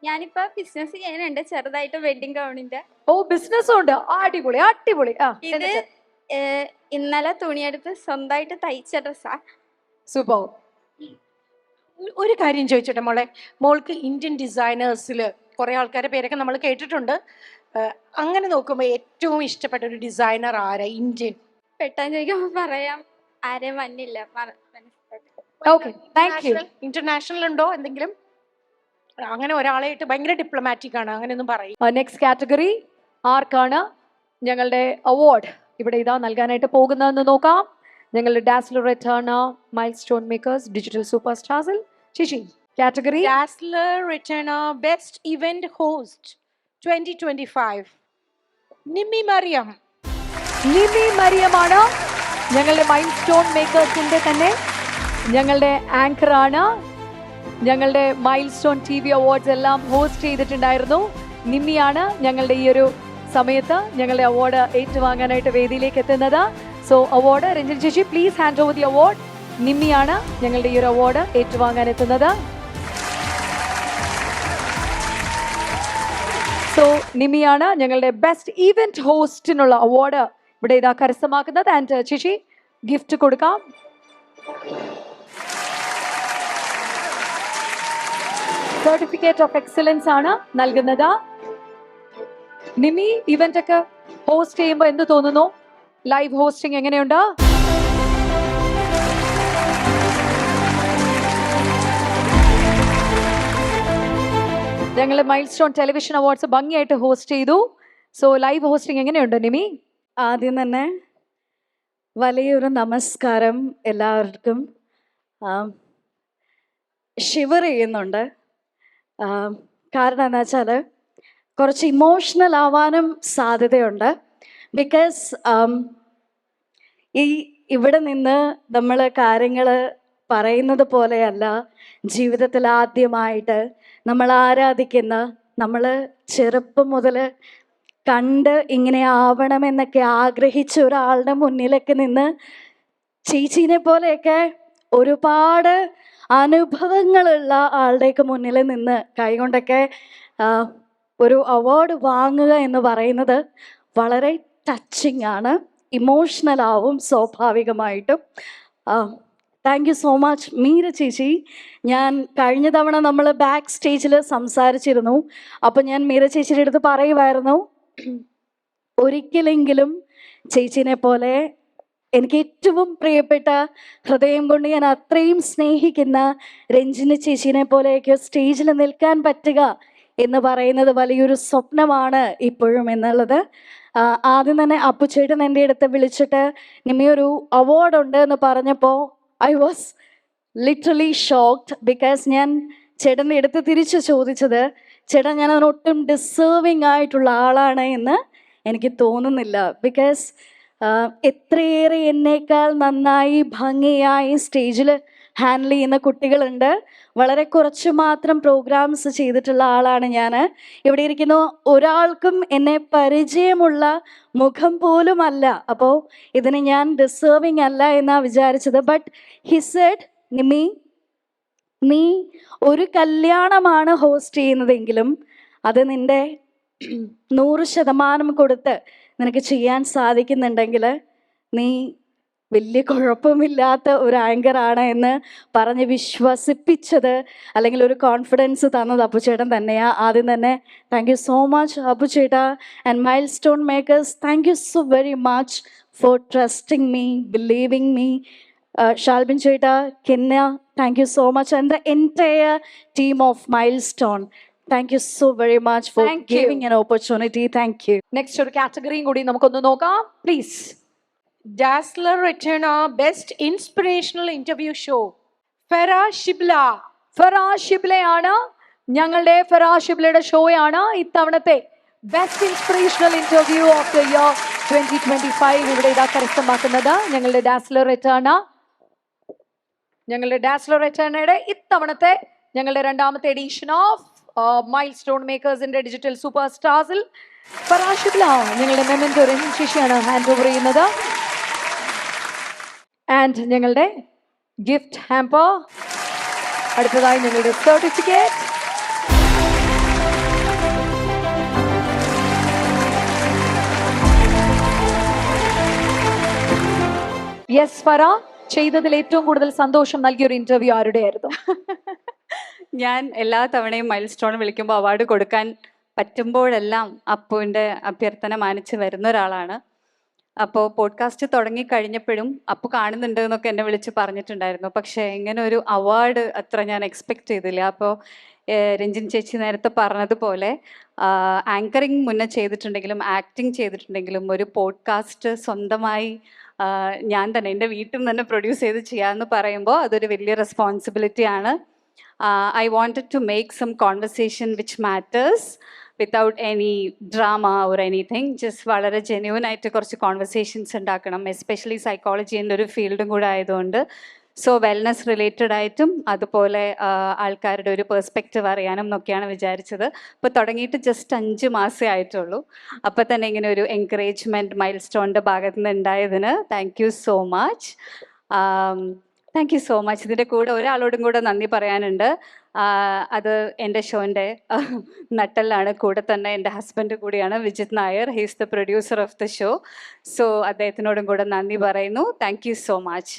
Speaker 13: ഞാനിപ്പോ ബിസിനസ് ചെയ്യാനുണ്ട് ചെറുതായിട്ട്, വെഡിങ് ഗൗണിന്റെ.
Speaker 2: ഓ, ബിസിനസ്സും ഉണ്ട്. അടിപൊളി അടിപൊളി.
Speaker 13: ഇത് ഇന്നലെ തുണിയെടുത്ത് സ്വന്തമായിട്ട് തയ്ച്ച ഡ്രസ്സാ.
Speaker 2: സൂപ്പർ.
Speaker 12: ഒരു കാര്യം ചോദിച്ചോട്ടെ മോളെ, മോൾക്ക് ഇന്ത്യൻ ഡിസൈനേഴ്സിൽ കുറെ ആൾക്കാരുടെ പേരൊക്കെ നമ്മൾ കേട്ടിട്ടുണ്ട്. അങ്ങനെ നോക്കുമ്പോൾ ഏറ്റവും ഇഷ്ടപ്പെട്ട ഒരു ഡിസൈനർ ആരാ ഇന്ത്യൻ?
Speaker 13: പെട്ടെന്ന് ചോദിക്കുമ്പോൾ പറയാം, ആരെയും വന്നില്ല.
Speaker 12: ഇന്റർനാഷണൽ ഉണ്ടോ എന്തെങ്കിലും? അങ്ങനെ ഒരാളായിട്ട് ഭയങ്കര ഡിപ്ലോമാറ്റിക് ആണ്, അങ്ങനെയൊന്നും പറയും.
Speaker 2: നെക്സ്റ്റ് കാറ്റഗറി ആർക്കാണ് ഞങ്ങളുടെ അവാർഡ് ഇവിടെ ഇതാ നൽകാനായിട്ട് പോകുന്നതെന്ന് നോക്കാം. ഞങ്ങളുടെ Dazzler Return mile stone Makers digital super സ്റ്റാർസിൽ ചേച്ചി category
Speaker 12: Dazzler Returner Best Event Host 2025. Nimmi Mariyam.
Speaker 2: Nimi മറിയമാണ് ഞങ്ങളുടെ മൈൽ സ്റ്റോൺ മേക്കേഴ്സിന്റെ തന്നെ ഞങ്ങളുടെ ആങ്കർ ആണ്. ഞങ്ങളുടെ മൈൽ സ്റ്റോൺ TV അവാർഡ്സ് എല്ലാം ഹോസ്റ്റ് ചെയ്തിട്ടുണ്ടായിരുന്നു. നിമ്മിയാണ് ഞങ്ങളുടെ ഈ ഒരു സമയത്ത് ഞങ്ങളുടെ അവാർഡ് ഏറ്റുവാങ്ങാനായിട്ട് വേദിയിലേക്ക് എത്തുന്നത്. സോ അവാർഡ് രഞ്ജൻ ചേച്ചി please hand over the award. നിമ്മിയാണ് ഞങ്ങളുടെ ഈ ഒരു അവാർഡ് ഏറ്റുവാങ്ങാൻ എത്തുന്നത്. സോ നിമ്മിയാണ് ഞങ്ങളുടെ ബെസ്റ്റ് ഈവന്റ് ഹോസ്റ്റിനുള്ള അവാർഡ് ഇവിടെ ഇതാ കരസ്ഥമാക്കുന്നത്. ആൻഡ് ചേച്ചി ഗിഫ്റ്റ് കൊടുക്കാം. സർട്ടിഫിക്കറ്റ് ഓഫ് എക്സലൻസ് ആണ് നൽകുന്നത്. നിമി ഇവന്റ് ഒക്കെ ഹോസ്റ്റ് ചെയ്യുമ്പോൾ എന്ത് തോന്നുന്നു? ലൈവ് ഹോസ്റ്റിംഗ് എങ്ങനെയുണ്ട്? ഞങ്ങൾ മൈൽ സ്റ്റോൺ ടെലിവിഷൻ അവാർഡ്സ് ഭംഗിയായിട്ട് ഹോസ്റ്റ് ചെയ്തു. സോ ലൈവ് ഹോസ്റ്റിംഗ് എങ്ങനെയുണ്ട് നിമി?
Speaker 14: ആദ്യം തന്നെ വലിയൊരു നമസ്കാരം എല്ലാവർക്കും. ഷിവർ ചെയ്യുന്നുണ്ട്. കാരണം എന്താ വെച്ചാൽ കുറച്ച് ഇമോഷണൽ ആവാനും സാധ്യതയുണ്ട്. ബിക്കോസ് ഇവിടെ നിന്ന് നമ്മൾ കാര്യങ്ങൾ പറയുന്നത് പോലെയല്ല ജീവിതത്തിൽ ആദ്യമായിട്ട് നമ്മൾ ആരാധിക്കുന്ന, നമ്മൾ ചെറുപ്പം മുതൽ കണ്ട് ഇങ്ങനെ ആവണമെന്നൊക്കെ ആഗ്രഹിച്ച ഒരാളുടെ മുന്നിലൊക്കെ നിന്ന് ചേച്ചീനെ പോലെയൊക്കെ ഒരുപാട് അനുഭവങ്ങളുള്ള ആളുടെയൊക്കെ മുന്നിൽ നിന്ന് കൈകൊണ്ടൊക്കെ ഒരു അവാർഡ് വാങ്ങുക എന്ന് പറയുന്നത് വളരെ ടച്ചിങ് ആണ്. ഇമോഷണൽ ആവും സ്വാഭാവികമായിട്ടും. Thank you so much Meera ചേച്ചി. ഞാൻ കഴിഞ്ഞ തവണ നമ്മൾ ബാക്ക് സ്റ്റേജിൽ സംസാരിച്ചിരുന്നു. അപ്പം ഞാൻ മീര ചേച്ചിയുടെ അടുത്ത് പറയുമായിരുന്നു, ഒരിക്കലെങ്കിലും ചേച്ചിനെ പോലെ എനിക്ക് ഏറ്റവും പ്രിയപ്പെട്ട, ഹൃദയം കൊണ്ട് ഞാൻ അത്രയും സ്നേഹിക്കുന്ന രഞ്ജിനി ചേച്ചീനെ പോലെയൊക്കെ സ്റ്റേജിൽ നിൽക്കാൻ പറ്റുക എന്ന് പറയുന്നത് വലിയൊരു സ്വപ്നമാണ് ഇപ്പോഴും എന്നുള്ളത്. ആദ്യം തന്നെ അപ്പുചേട്ടൻ എൻ്റെ അടുത്ത് വിളിച്ചിട്ട് നിമ്മി ഒരു അവാർഡ് ഉണ്ട് എന്ന് പറഞ്ഞപ്പോൾ I was literally shocked. Because ഞാൻ ചേട്ടൻ്റെ അടുത്ത് തിരിച്ച് ചോദിച്ചത്, ചേട്ടാ ഞാൻ അതിനൊട്ടും ഡിസേർവിങ് ആയിട്ടുള്ള ആളാണ് എന്ന് എനിക്ക് തോന്നുന്നില്ല. ബിക്കോസ് എത്രയേറെ എന്നേക്കാൾ നന്നായി ഭംഗിയായി സ്റ്റേജിൽ ഹാൻഡിൽ ചെയ്യുന്ന കുട്ടികളുണ്ട്. വളരെ കുറച്ച് മാത്രം പ്രോഗ്രാംസ് ചെയ്തിട്ടുള്ള ആളാണ് ഞാൻ. ഇവിടെ ഇരിക്കുന്ന ഒരാൾക്കും എന്നെ പരിചയമുള്ള മുഖം പോലും അല്ല. അപ്പോൾ ഇതിന് ഞാൻ ഡിസേർവിങ് അല്ല എന്നാണ് വിചാരിച്ചത്. ബട്ട് ഹി സെഡ്, നിമ്മി നീ ഒരു കല്യാണമാണ് ഹോസ്റ്റ് ചെയ്യുന്നതെങ്കിലും അത് നിൻ്റെ 100% കൊടുത്ത് നിനക്ക് ചെയ്യാൻ സാധിക്കുന്നുണ്ടെങ്കിൽ നീ വലിയ കുഴപ്പമില്ലാത്ത ഒരു ആങ്കറാണ് എന്ന് പറഞ്ഞ് വിശ്വസിപ്പിച്ചത്, അല്ലെങ്കിൽ ഒരു കോൺഫിഡൻസ് തന്നത് അപ്പുചേട്ടൻ തന്നെയാണ്. ആദ്യം തന്നെ താങ്ക് യു സോ മച്ച് അപ്പുചേട്ടാ. And mile stone makers, thank you so very much for trusting me, believing me. Shalbin ചേട്ടാ, കെന്ന, thank you so much. And the entire team of milestone, thank you so very much for giving an opportunity. Thank you.
Speaker 2: Next ഒരു കാറ്റഗറിയും കൂടി നമുക്കൊന്ന് നോക്കാം please.
Speaker 12: Dazzler Returner Best Inspirational Interview Show. Farah Shibla.
Speaker 2: Farah ഷിബ്ലയാണ് ഞങ്ങളുടെ ഫെറാ ഷിബ്ലയുടെ ഷോയാണ് ഇത്തവണത്തെ best inspirational interview of the year 2025 ഇവിടെ ഇതാ കരസ്ഥമാക്കുന്നത്. ഞങ്ങളുടെ ഡാസ്ലർ റിട്ടേണയുടെ ഇത്തവണത്തെ ഞങ്ങളുടെ രണ്ടാമത്തെ എഡിഷൻ ഓഫ് മൈൽ സ്റ്റോൺ മേക്കേഴ്സിന്റെ ഡിജിറ്റൽ സൂപ്പർ സ്റ്റാർസിൽ ഫെറാ ഷിബ്ല ഞങ്ങളുടെ മെമന്റോ രഞ്ജിൻ ശേഷിയാണ് ഹാൻഡ് ഓവർ ചെയ്യുന്നത്. ആൻഡ് ഞങ്ങളുടെ ഗിഫ്റ്റ് ഹാമ്പർ, അടുത്തതായി ഞങ്ങളുടെ സർട്ടിഫിക്കറ്റ്, യെസ് ഫറ, ചെയ്തതിൽ ഏറ്റവും കൂടുതൽ സന്തോഷം നൽകിയ ഒരു ഇന്റർവ്യൂ ആരുടെയായിരുന്നു?
Speaker 15: ഞാൻ എല്ലാ തവണയും മൈൽ സ്റ്റോൺ വിളിക്കുമ്പോൾ അവാർഡ് കൊടുക്കാൻ പറ്റുമ്പോഴെല്ലാം അപ്പുവിൻ്റെ അഭ്യർത്ഥന മാനിച്ച് വരുന്ന ഒരാളാണ്. അപ്പോൾ പോഡ്കാസ്റ്റ് തുടങ്ങി കഴിഞ്ഞപ്പോഴും അപ്പു കാണുന്നുണ്ട് എന്നൊക്കെ എന്നെ വിളിച്ച് പറഞ്ഞിട്ടുണ്ടായിരുന്നു. പക്ഷേ ഇങ്ങനെ ഒരു അവാർഡ് അത്ര ഞാൻ എക്സ്പെക്റ്റ് ചെയ്തില്ല. അപ്പോൾ രഞ്ജിൻ ചേച്ചി നേരത്തെ പറഞ്ഞതുപോലെ ആങ്കറിങ് മുന്നേ ചെയ്തിട്ടുണ്ടെങ്കിലും ആക്ടിങ് ചെയ്തിട്ടുണ്ടെങ്കിലും ഒരു പോഡ്കാസ്റ്റ് സ്വന്തമായി ഞാൻ തന്നെ എൻ്റെ വീട്ടിൽ നിന്ന് തന്നെ പ്രൊഡ്യൂസ് ചെയ്ത് ചെയ്യാമെന്ന് പറയുമ്പോൾ അതൊരു വലിയ റെസ്പോൺസിബിലിറ്റിയാണ്. I wanted to make some conversation which matters without any drama or anything. Just വളരെ ജെന്യൂൻ ആയിട്ട് കുറച്ച് കോൺവെർസേഷൻസ് ഉണ്ടാക്കണം, എസ്പെഷ്യലി സൈക്കോളജി എൻ്റെ ഒരു ഫീൽഡും കൂടെ ആയതുകൊണ്ട്. സോ വെൽനസ് റിലേറ്റഡ് ആയിട്ടും അതുപോലെ ആൾക്കാരുടെ ഒരു പെർസ്പെക്റ്റീവ് അറിയാനും എന്നൊക്കെയാണ് വിചാരിച്ചത്. ഇപ്പോൾ തുടങ്ങിയിട്ട് ജസ്റ്റ് 5 മാസമേ ആയിട്ടുള്ളൂ. അപ്പോൾ തന്നെ ഇങ്ങനെ ഒരു എൻകറേജ്മെൻറ്റ് മൈൽ സ്റ്റോണിൻ്റെ ഭാഗത്തു നിന്ന് ഉണ്ടായതിന് thank you so much. Thank you so much. ഇതിൻ്റെ കൂടെ ഒരാളോടും കൂടെ നന്ദി പറയാനുണ്ട്. അത് എൻ്റെ ഷോൻ്റെ നട്ടലാണ്. കൂടെ തന്നെ എൻ്റെ ഹസ്ബൻഡ് കൂടിയാണ്, Vijith Nair. He's the producer of the show. So അദ്ദേഹത്തിനോടും കൂടെ നന്ദി പറയുന്നു. Thank you so much.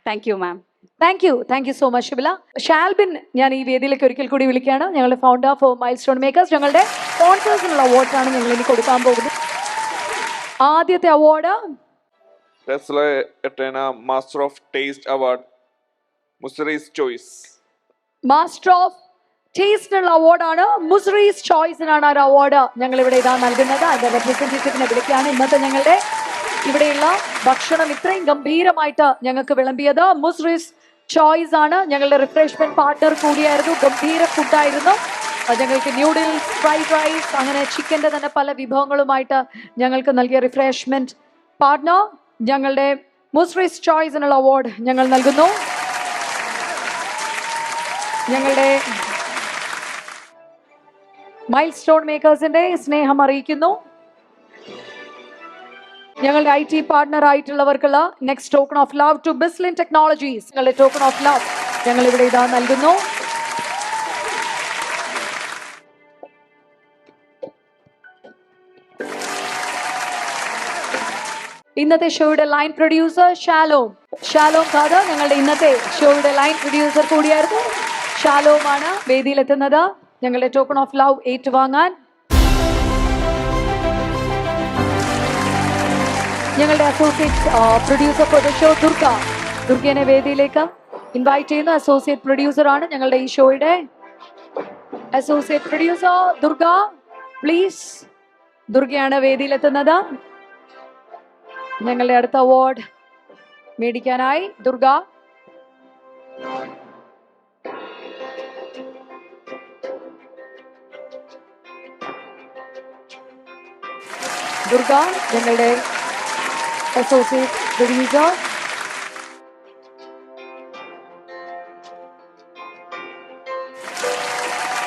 Speaker 15: Thank you ma'am.
Speaker 2: Thank you so much Shibila. Shalbin ഞാൻ ഈ വേദിയിലേക്ക് ഒരിക്കൽ കൂടി വിളിക്കുകയാണ്. ഞങ്ങളുടെ founder for mile stone Makers. ഞങ്ങളുടെ സ്പോൺസേഴ്സിനുള്ള അവാർഡ്സാണ് ഞങ്ങൾ ഇനി കൊടുക്കാൻ പോകുന്നത്. ആദ്യത്തെ award
Speaker 16: Dazzler Etena Master of Taste Award, Musri's Choice.
Speaker 2: Master of ടേസ്റ്റിനുള്ള അവാർഡാണ്, മുസ്രീസ് ചോയ്സിനാണ് ഒരു അവാർഡ് ഞങ്ങൾ ഇവിടെ ഇതാ നൽകുന്നത്. അതിന്റെ റെപ്രസെന്റേറ്റീവിനെ വിളിക്കുകയാണ്. ഇന്നത്തെ ഞങ്ങളുടെ ഇവിടെയുള്ള ഭക്ഷണം ഇത്രയും ഗംഭീരമായിട്ട് ഞങ്ങൾക്ക് വിളമ്പിയത് മുസ്രീസ് ചോയ്സ് ആണ്. ഞങ്ങളുടെ റിഫ്രഷ്മെന്റ് പാർട്ട്ണർ കൂടിയായിരുന്നു. ഗംഭീര ഫുഡായിരുന്നു. ഞങ്ങൾക്ക് ന്യൂഡിൽസ്, ഫ്രൈഡ് റൈസ്, അങ്ങനെ ചിക്കൻ്റെ തന്നെ പല വിഭവങ്ങളുമായിട്ട് ഞങ്ങൾക്ക് നൽകിയ റിഫ്രഷ്മെന്റ് പാർട്ട്ണർ ഞങ്ങളുടെ മുസ്രീസ് ചോയ്സിനുള്ള അവാർഡ് ഞങ്ങൾ നൽകുന്നു. ഞങ്ങളുടെ മൈൽ സ്റ്റോൺ മേക്കേഴ്സിന്റെ സ്നേഹം അറിയിക്കുന്നു. ഞങ്ങളുടെ IT പാർട്ട്ണർ ആയിട്ടുള്ളവർക്കുള്ള next token of love to Bizlin technologies. ഞങ്ങളുടെ ടോക്കൺ ഓഫ് ലവ് ഞങ്ങൾ ഇവിടെ ഇതാ നൽകുന്നു. ഇന്നത്തെ ഷോയുടെ ലൈൻ പ്രൊഡ്യൂസർ ഷാലോം ഖാദർ ഞങ്ങളുടെ ഇന്നത്തെ ഷോയുടെ ലൈൻ പ്രൊഡ്യൂസർ കൂടിയായിരുന്നു. ഷാലോമാണ് വേദിയിലെത്തുന്നത് ഞങ്ങളുടെ ടോക്കൺ ഓഫ് ലവ് ഏറ്റുവാങ്ങാൻ. ഞങ്ങളുടെ associate producer for the show ദുർഗയെ വേദിയിലേക്ക് ഇൻവൈറ്റ് ചെയ്യുന്ന അസോസിയേറ്റ് പ്രൊഡ്യൂസർ ആണ് ഞങ്ങളുടെ ഈ ഷോയുടെ അസോസിയേറ്റ് പ്രൊഡ്യൂസർ ദുർഗ. പ്ലീസ്, ദുർഗയാണ് വേദിയിലെത്തുന്നത്. ഞങ്ങളുടെ അടുത്ത അവാർഡ് മേടിക്കാനായി ദുർഗ. ഞങ്ങളുടെ അസോസിയേറ്റ് പ്രൊഡ്യൂസർ.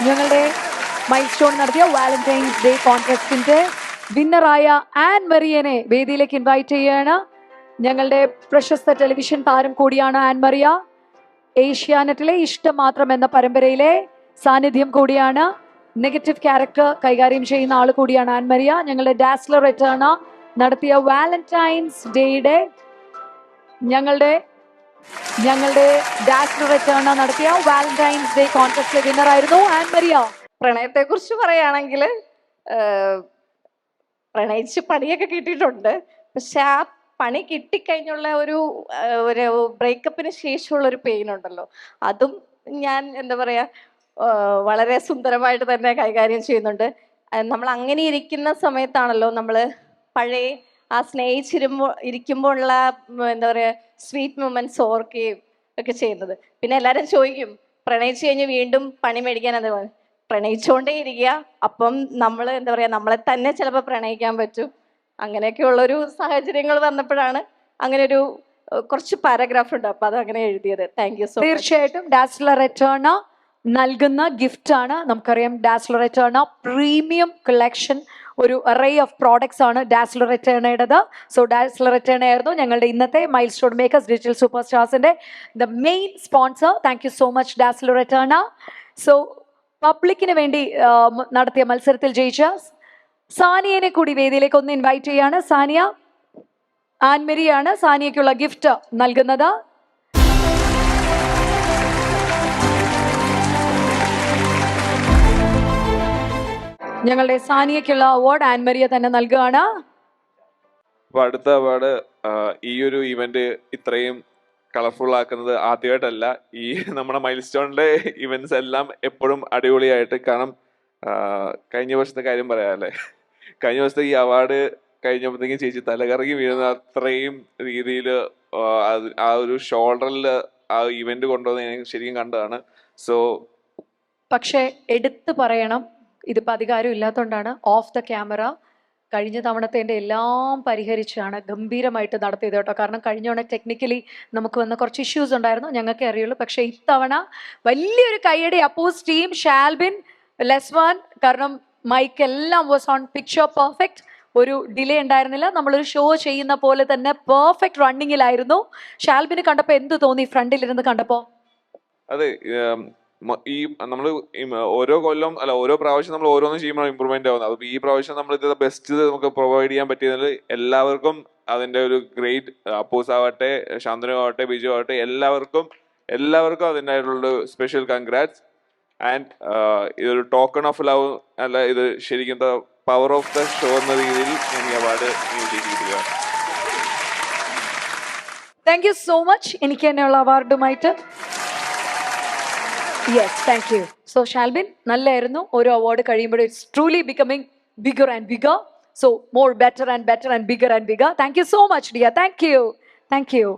Speaker 2: ഞങ്ങളുടെ മൈൽ സ്റ്റോൺ നടത്തിയ വാലന്റൈൻസ് ഡേ കോൺടെസ്റ്റിന്റെ വിന്നറായ ആൻ മറിയനെ വേദിയിലേക്ക് ഇൻവൈറ്റ് ചെയ്യുകയാണ്. ഞങ്ങളുടെ പ്രശസ്ത ടെലിവിഷൻ താരം കൂടിയാണ് ആൻ മറിയ. ഏഷ്യാനെറ്റിലെ ഇഷ്ടം മാത്രം എന്ന പരമ്പരയിലെ സാന്നിധ്യം കൂടിയാണ്. നെഗറ്റീവ് ക്യാരക്ടർ കൈകാര്യം ചെയ്യുന്ന ആൾ കൂടിയാണ് ആൻ മറിയ. ഞങ്ങളുടെ ഡാസ്ലർ റിട്ടേണ നടത്തിയ വാലന്റൈൻസ് ഡേയുടെ ഞങ്ങളുടെ ഡാസ്ലർ റിട്ടേണ നടത്തിയ വാലന്റൈൻസ് ഡേ കോൺടെസ്റ്റിലെ വിന്നറായിരുന്നു ആൻ മറിയ.
Speaker 4: പ്രണയത്തെ കുറിച്ച് പറയുകയാണെങ്കിൽ പ്രണയിച്ച് പണിയൊക്കെ കിട്ടിയിട്ടുണ്ട്. പക്ഷെ ആ പണി കിട്ടിക്കഴിഞ്ഞുള്ള ഒരു ബ്രേക്കപ്പിന് ശേഷമുള്ള ഒരു പെയിൻ ഉണ്ടല്ലോ, അതും ഞാൻ എന്താ പറയാ വളരെ സുന്ദരമായിട്ട് തന്നെ കൈകാര്യം ചെയ്യുന്നുണ്ട്. നമ്മൾ അങ്ങനെ ഇരിക്കുന്ന സമയത്താണല്ലോ നമ്മൾ പഴയ ആ ഇരിക്കുമ്പോഴുള്ള എന്താ പറയാ സ്വീറ്റ് മൊമെന്റ്സ് ഓർക്കുകയും ഒക്കെ ചെയ്യുന്നത്. പിന്നെ എല്ലാവരും ചോദിക്കും പ്രണയിച്ച് കഴിഞ്ഞ് വീണ്ടും പണി മേടിക്കാൻ എന്താ പ്രണയിച്ചുകൊണ്ടേ ഇരിക്കുക. അപ്പം നമ്മൾ എന്താ പറയുക നമ്മളെ തന്നെ ചിലപ്പോൾ പ്രണയിക്കാൻ പറ്റും. അങ്ങനെയൊക്കെയുള്ളൊരു സാഹചര്യങ്ങൾ വന്നപ്പോഴാണ് അങ്ങനെ ഒരു കുറച്ച് പാരഗ്രാഫ് ഉണ്ട്, അപ്പം അത് അങ്ങനെ എഴുതിയത്. Thank you so much.
Speaker 2: തീർച്ചയായിട്ടും ഡാസ്ലർ റിട്ടേണ നൽകുന്ന ഗിഫ്റ്റാണ്. നമുക്കറിയാം ഡാസ്ലർ റിട്ടേണ പ്രീമിയം കളക്ഷൻ ഒരു അറേ ഓഫ് പ്രോഡക്ട്സ് ആണ് ഡാസ്ലർ റിട്ടേണയുടേത്. സോ ഡാസ്ലർ റിട്ടേണ ആയിരുന്നു ഞങ്ങളുടെ ഇന്നത്തെ mile stone Makers digital super സ്റ്റാർസിന്റെ the main sponsor. Thank you so much Dazzler Returna. So പബ്ലിക്കിന് വേണ്ടി നടത്തിയ മത്സരത്തിൽ ജയിച്ച സാനിയനെ കൂടി വേദിയിലേക്ക് ഒന്ന് ഇൻവൈറ്റ് ചെയ്യാണ്. സാനിയ, ആൻമരിയാണ് സാനിയയ്ക്കുള്ള ഗിഫ്റ്റ് നൽകുന്നത്. ഞങ്ങളുടെ സാനിയയ്ക്കുള്ള അവാർഡ് ആൻമരിയ തന്നെ നൽകുകയാണ്.
Speaker 16: അപ്പൊ അടുത്ത അവാർഡ് ഈ ഒരു ഇവന്റ് ഇത്രയും കളർഫുൾ ആക്കുന്നത് ആദ്യമായിട്ടല്ല. ഈ നമ്മുടെ മൈൽ സ്റ്റോണിന്റെ ഇവന്റ്സ് എല്ലാം എപ്പോഴും അടിപൊളിയായിട്ട്. കാരണം കഴിഞ്ഞ വർഷത്തെ കാര്യം പറയാല്ലേ, കഴിഞ്ഞ വർഷത്തെ ഈ അവാർഡ് കഴിഞ്ഞപ്പോഴത്തേക്കും ചേച്ചി തലകറങ്ങി വീഴുന്ന അത്രയും രീതിയിൽ ആ ഒരു ഷോൾഡറിൽ ആ ഇവന്റ് കൊണ്ടുവന്ന് ഞാൻ ശരിക്കും കണ്ടതാണ്. സോ
Speaker 2: പക്ഷേ എടുത്തു പറയണം, ഇതിപ്പോൾ അധികാരം ഇല്ലാത്തതുകൊണ്ടാണ്, ഓഫ് ദ ക്യാമറ കഴിഞ്ഞ തവണത്തെ എല്ലാം പരിഹരിച്ചാണ് ഗംഭീരമായിട്ട് നടത്തിയത് കേട്ടോ. കാരണം കഴിഞ്ഞ തവണ ടെക്നിക്കലി നമുക്ക് വന്ന കുറച്ച് ഇഷ്യൂസ് ഉണ്ടായിരുന്നു, ഞങ്ങൾക്ക് അറിയുള്ളൂ. പക്ഷേ ഇത്തവണ വലിയൊരു കൈയടി അപ്പൂസ് ടീം, ഷാൽബിൻ, ലെസ്വാൻ. കാരണം മൈക്ക് എല്ലാം വാസ് ഓൺ പിക്ചർ പെർഫെക്റ്റ്, ഒരു ഡിലേ ഉണ്ടായിരുന്നില്ല. നമ്മളൊരു ഷോ ചെയ്യുന്ന പോലെ തന്നെ പെർഫെക്റ്റ് റണ്ണിങ്ങിലായിരുന്നു. ഷാൽബിന് കണ്ടപ്പോൾ എന്ത് തോന്നി ഫ്രണ്ടിലിരുന്ന് കണ്ടപ്പോൾ?
Speaker 16: അതെ, ഈ നമ്മൾ ഓരോ കൊല്ലം അല്ല ഓരോ പ്രാവശ്യം നമ്മൾ ഓരോന്നും ചെയ്യുമ്പോൾ ഇമ്പ്രൂവ്മെന്റ് ആവുന്നത്. അപ്പോൾ ഈ പ്രാവശ്യം നമ്മൾ ഇത് ബെസ്റ്റ് നമുക്ക് പ്രൊവൈഡ് ചെയ്യാൻ പറ്റിയതിൽ എല്ലാവർക്കും അതിന്റെ ഒരു ഗ്രേറ്റ്, അപ്പൂസ് ആവട്ടെ, ശാന്തനു ആവട്ടെ, ബിജു ആവട്ടെ, എല്ലാവർക്കും അതിൻ്റെതായിട്ടുള്ള സ്പെഷ്യൽ കൺഗ്രാറ്റ്സ്. ആൻഡ് ഇതൊരു ടോക്കൺ ഓഫ് ലവ് അല്ല, ഇത് ശരിക്കും പവർ ഓഫ് ദ ഷോ എന്ന രീതിയിൽ ഞാൻ ഈ അവാർഡ് ചെയ്തിരിക്കുകയാണ്.
Speaker 2: Thank you so much. എനിക്ക് തന്നെയുള്ള അവാർഡുമായിട്ട്. Yes, thank you. So Shalbin, നല്ലായിരുന്നു. ഓരോ അവാർഡ് കഴിയുമ്പോഴും it's truly becoming bigger and bigger. So more better and better and bigger and bigger. Thank you so much dear. Thank U.